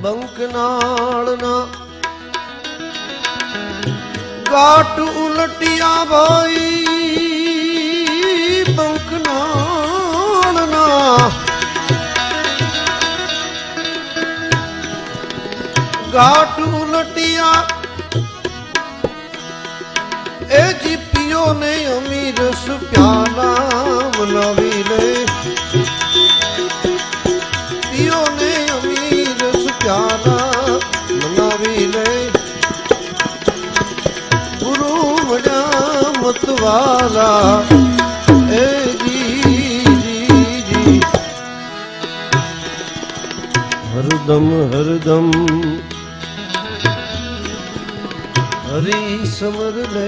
બંકનાળના ગાટ ઉલટિયા ભાઈ બંકનાળના ગાટ ઉલટિયા એ જીપીઓ ને અમી રસ પ્યાલા મનાવી લે પીઓ ને અમી રસ પ્યાલા મનાવી લે ગુરુ મજા મતવાલા એ જી હરદમ હરદમ હરી સમર લે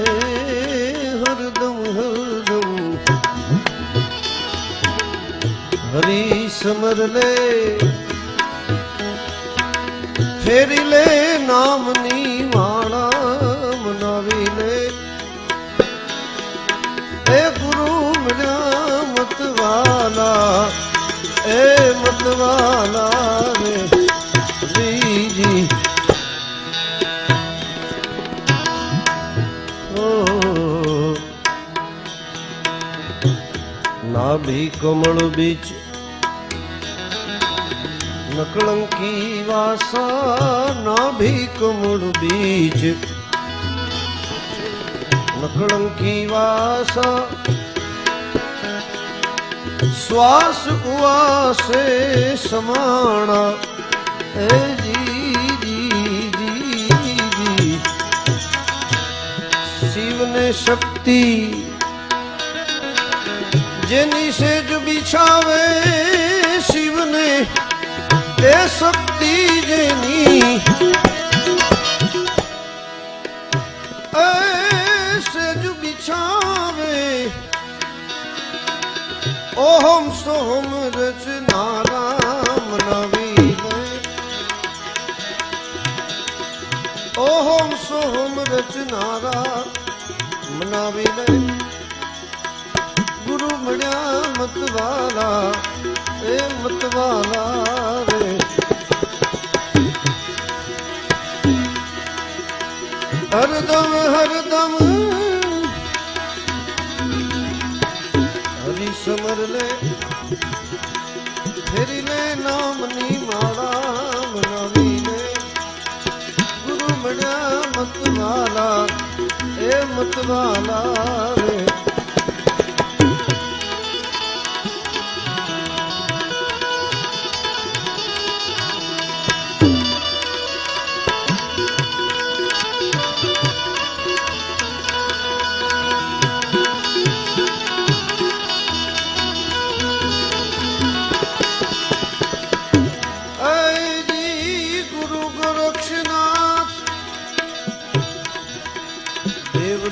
હરદમ હરદમ હરી સમર લે ફેરી લે નામની માળા મનાવી લે એ ગુરુ મળ્યા મતવાલા એ મતવાલા રે જી નાભી કમળ બીચ નકળંકી વાસા નાભી કમળ બીચ નકળંકી વાસા શ્વાસ ઉવાસે સમાણા એ જી શિવને શક્તિ જેની સેજ બિછાવે શિવને એ શક્તિ જેની એ સેજ બિછાવે ઓહમ સોહમ રચનારા મનાવી લે ઓહમ સોહમ રચનારા મનાવી લે ગુરુ મળ્યા મતવાલા એ મતવાલા રે હરદમ હરદમ હરી સમર લે ફેરી લે નામની માળા મનાવી લે ગુરુ મળ્યા મતવાલા એ મતવાલા રે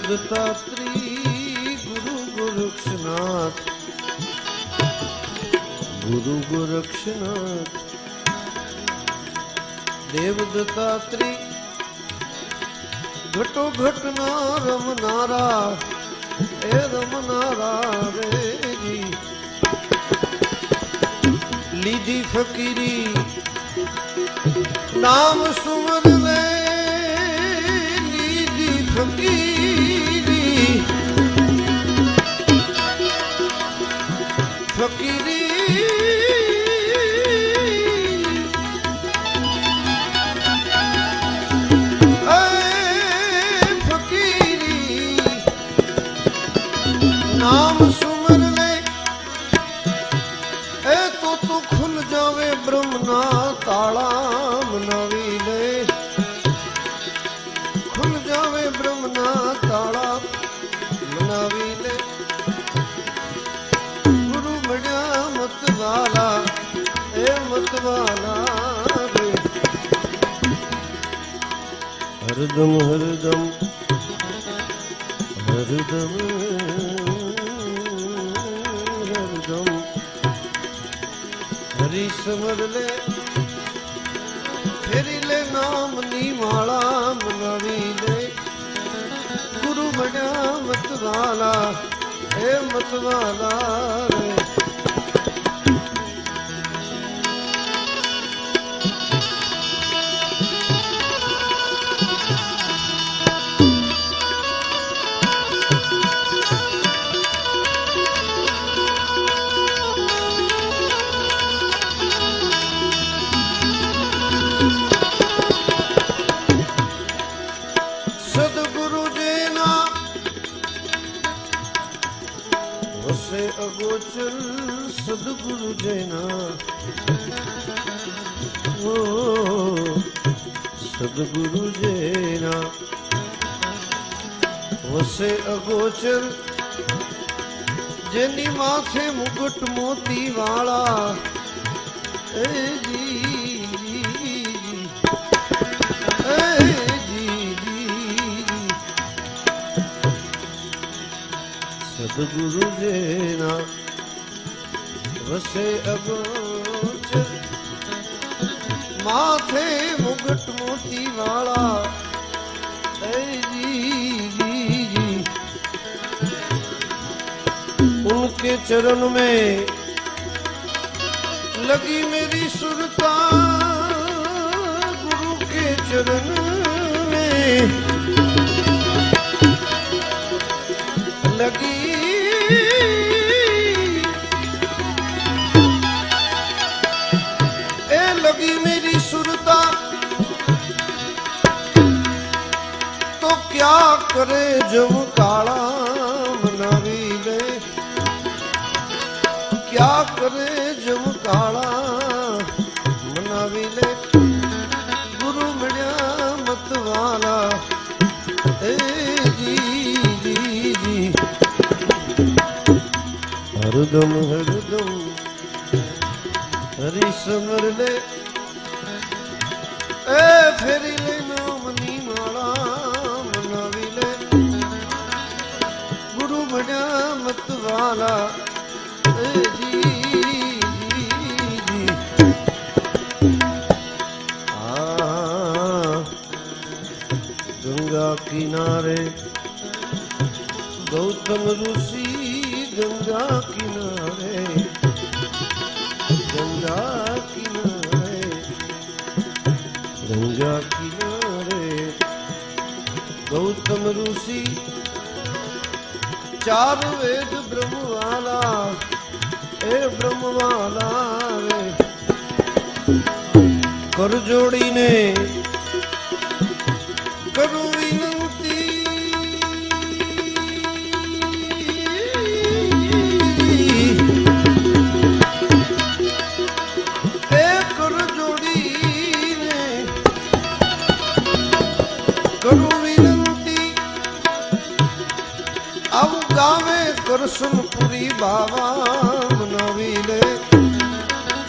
દત્તાત્રી ગુરુ ગોરક્ષનાથ ગુરુ ગોરક્ષનાથ દેવ દત્તાત્રી ઘટો ઘટના રમનારા એ રમનારા રે લીધી ફકીરી નામ સુમર લે લીધી ફકીરી ફકીરી नाम सुमर ले ए तो खुल जावे ब्रह्मना ताला मनावी ले खुल जावे ब्रह्मना ताला मनावी ले गुरु मजा मत वाला ए मत वाला रे हरदम हरदम हरदम हरी समर ले फेरी ले नाम नी माला मनावी ले गुरु बना मत वाला ए मत वाला रे ઓ સદગુરુ જેના વસે અગોચર, જેની માથે મુકુટ મોતી વાળા, એ સદગુરુ જેના વસે અગોચર, माथे मुगट मोती वाला, उनके चरण में लगी मेरी सुरता, गुरु के चरण में लगी लगी मेरी सुरता, तो क्या करे जम काला मनावी ले, क्या करे जम काला मनावी ले, गुरु मिल्या मत वाला, जी हरदम हरदम हरि समर ले, ए फेरी ले नामनी माला मनावी ले, गुरु बड़ा मत वाला, जी गंगा किनारे गौतम ऋषि, गंगा किनारे गंगा किनारे गंगा किनारे गौतम ऋषि, चार वेद ब्रह्मवाला, ए ब्रह्मवाला रे, कर जोड़ी ने करूं विनती, करूं विनती, अब गावे कृष्णपुरी बाबा मनावी ले,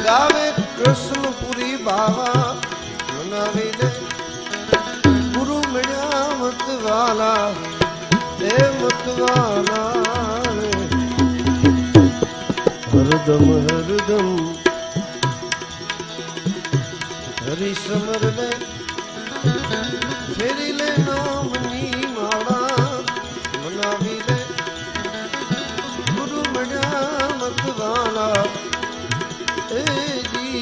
गावे कृष्णपुरी बाबा मनावी ले, गुरु मिल्या मत वाला, ए मत वाला रे, हरदम हरदम हरि समर ले, फेरी ले नामनी माला मनावी ले, गुरु मिल्या मत वाला, ए जी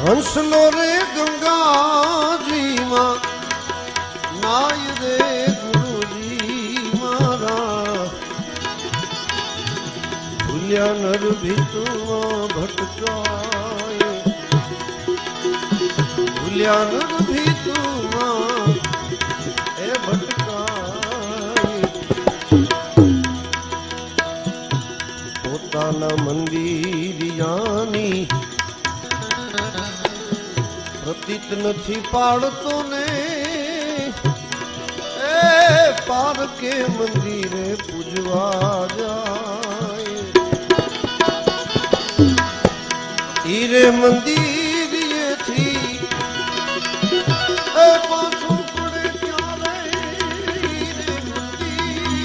हंसलो रे गंगा जी मां, नाय रे गुरु जी मारा, भूलिया नर भी तुमा भटकाए, भूलिया नर भी तुमा ए भटकाए, पोताना मंदिर यानी प्रतीत નથી પાડતો ને, એ પાર કે મંદિરે પૂજવા જાય, હીરે મંદિરેથી એ પાછું પડે ક્યારે, હીરે મંદિરેથી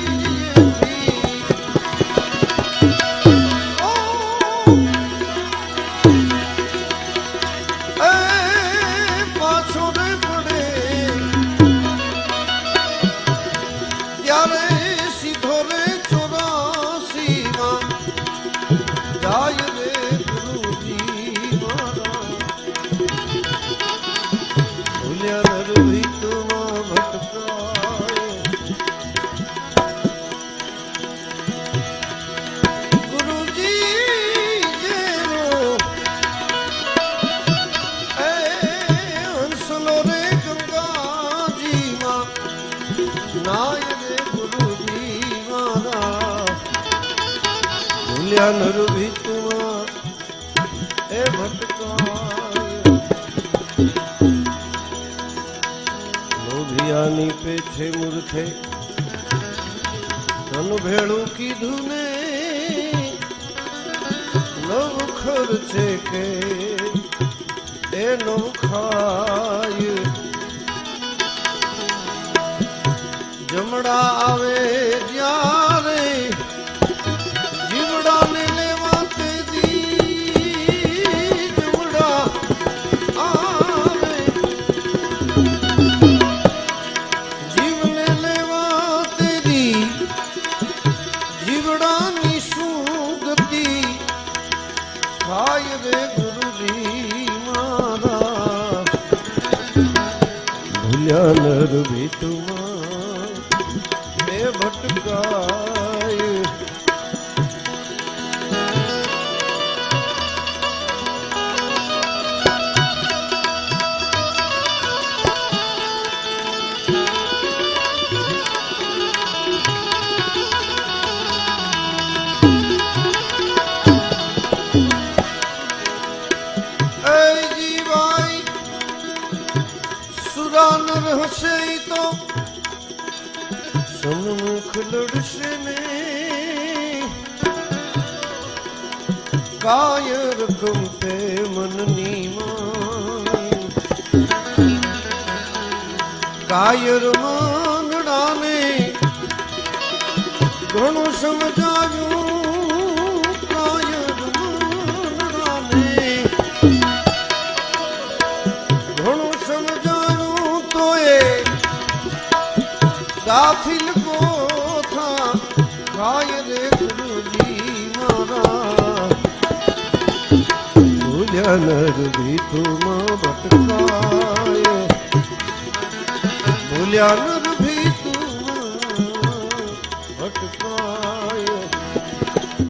જાય રે ગુરુજી મારા, ભૂલ્યા નર ભીતમાં એ ભટકાય લોભિયાની પેછે મૂર્ખે તન ભેળું કીધું ને નવ ખર્ચે કે એ નવ ખાય જમડા આવે જ્યારે જીવડાને લેવા તે દી જમડા આવે જીવને લેવા તે દી જીવડાની શું ગતિ થાય રે ગુરુજી મારા ભૂલ્યા નર ભીતમાં એ ભટકાય હશે તો સન્મુખ લડશે ને કાયર ગમતે મનની માં કાયર માનડાને ઘણું સમજાયું કાયર માનડાને ઘણું સમજાયું ગાફિલ કોથા ગાય રે ગુરુજી મારા ભૂલ્યા નર ભીતમાં ભટકાય ભૂલ્યા નર ભીતમાં ભટકાય